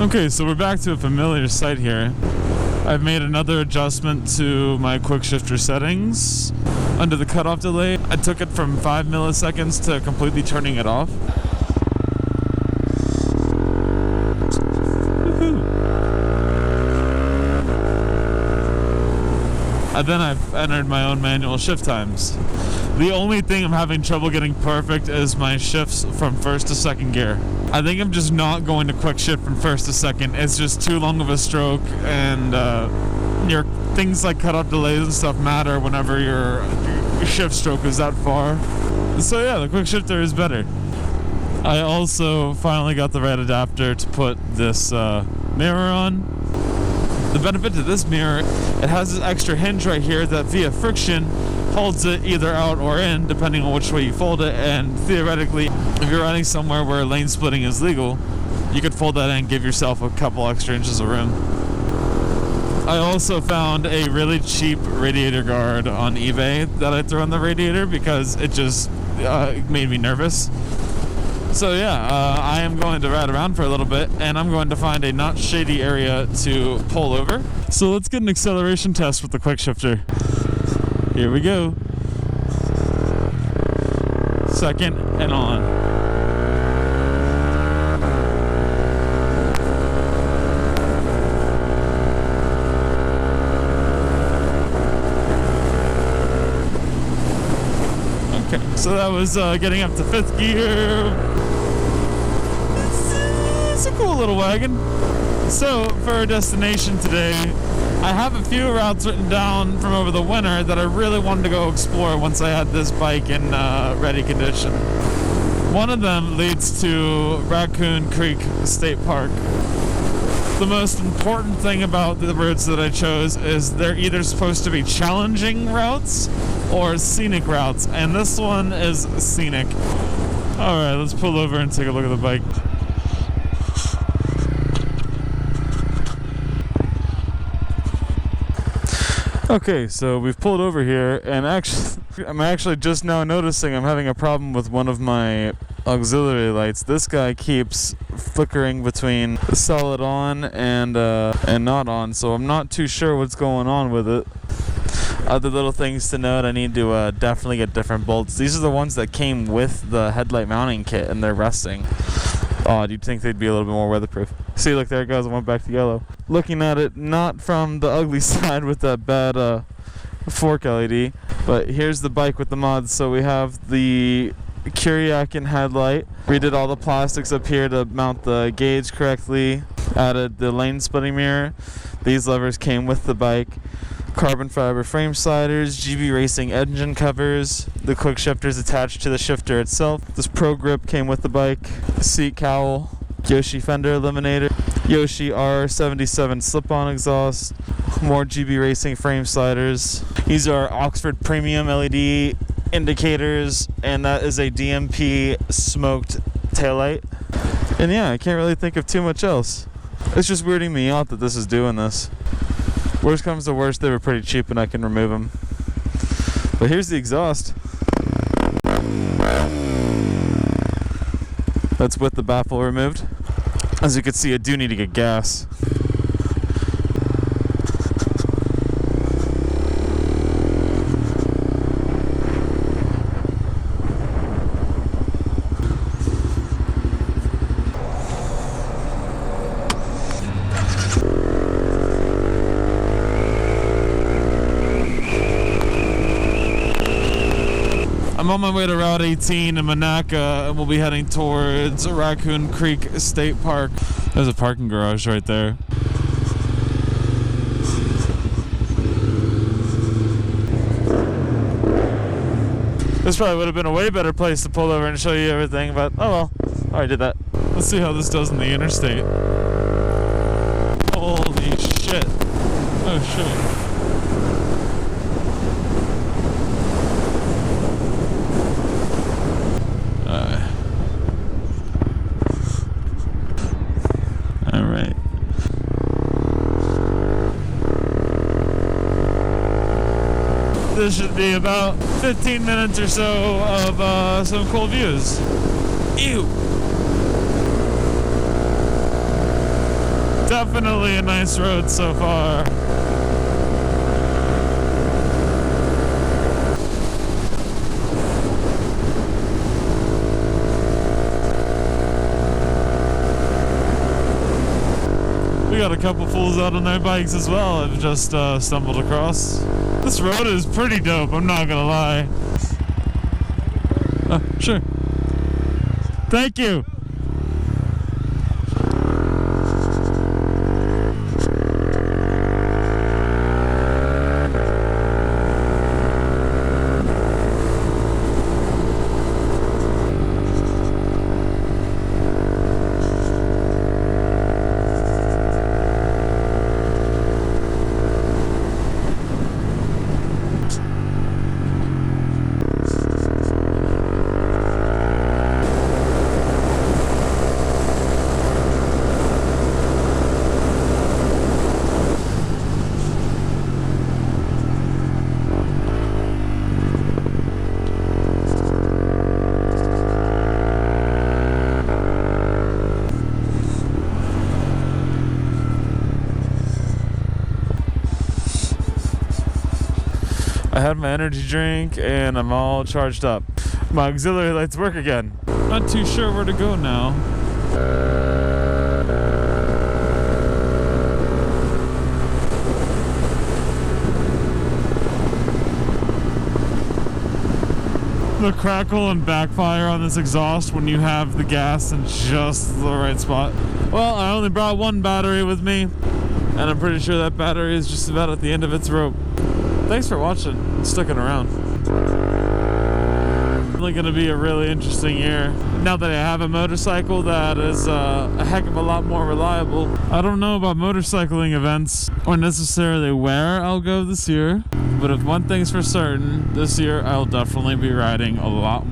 Okay, so we're back to a familiar sight here. I've made another adjustment to my quick shifter settings. Under the cutoff delay, I took it from 5 milliseconds to completely turning it off. And then I've entered my own manual shift times. The only thing I'm having trouble getting perfect is my shifts from first to second gear. I think I'm just not going to quick shift from first to second. It's just too long of a stroke, and your things like cutoff delays and stuff matter whenever your shift stroke is that far. So yeah, the quick shifter is better. I also finally got the right adapter to put this mirror on. The benefit to this mirror, it has this extra hinge right here that via friction holds it either out or in, depending on which way you fold it. And theoretically, if you're riding somewhere where lane splitting is legal, you could fold that in and give yourself a couple extra inches of room. I also found a really cheap radiator guard on eBay that I threw on the radiator because it just made me nervous. So yeah, I am going to ride around for a little bit, and I'm going to find a not shady area to pull over. So let's get an acceleration test with the quick shifter. Here we go. Second and on. Okay, so that was getting up to 5th gear. It's a cool little wagon. So for our destination today, I have a few routes written down from over the winter that I really wanted to go explore once I had this bike in ready condition. One of them leads to Raccoon Creek State Park. The most important thing about the routes that I chose is they're either supposed to be challenging routes or scenic routes, and this one is scenic. Alright, let's pull over and take a look at the bike. Okay, so we've pulled over here, and I'm actually just now noticing I'm having a problem with one of my auxiliary lights. This guy keeps flickering between solid on and not on, so I'm not too sure what's going on with it. Other little things to note, I need to definitely get different bolts. These are the ones that came with the headlight mounting kit, and they're rusting. Oh, you'd think they'd be a little bit more weatherproof. See, look, there it goes. I went back to yellow. Looking at it, not from the ugly side with that bad fork LED, but here's the bike with the mods. So we have the Kuriakin headlight. Redid all the plastics up here to mount the gauge correctly. Added the lane splitting mirror. These levers came with the bike. Carbon fiber frame sliders, GB Racing engine covers, the quick shifters attached to the shifter itself. This Pro Grip came with the bike, seat cowl, Yoshi fender eliminator, Yoshi R77 slip-on exhaust, more GB Racing frame sliders. These are Oxford Premium LED indicators, and that is a DMP smoked taillight. And yeah, I can't really think of too much else. It's just weirding me out that this is doing this. Worst comes to worst, they were pretty cheap and I can remove them. But here's the exhaust. That's with the baffle removed. As you can see, I do need to get gas. I'm on my way to Route 18 in Monaca, and we'll be heading towards Raccoon Creek State Park. There's a parking garage right there. This probably would have been a way better place to pull over and show you everything, but oh well, I already did that. Let's see how this does in the interstate. Holy shit. Oh shit. Alright. This should be about 15 minutes or so of some cool views. Ew! Definitely a nice road so far. We got a couple fools out on their bikes as well. I've just stumbled across. This road is pretty dope, I'm not gonna lie. Sure. Thank you. I had my energy drink and I'm all charged up. My auxiliary lights work again. Not too sure where to go now. The crackle and backfire on this exhaust when you have the gas in just the right spot. Well, I only brought one battery with me, and I'm pretty sure that battery is just about at the end of its rope. Thanks for watching and sticking around. Really gonna be a really interesting year. Now that I have a motorcycle that is a heck of a lot more reliable. I don't know about motorcycling events or necessarily where I'll go this year, but if one thing's for certain, this year I'll definitely be riding a lot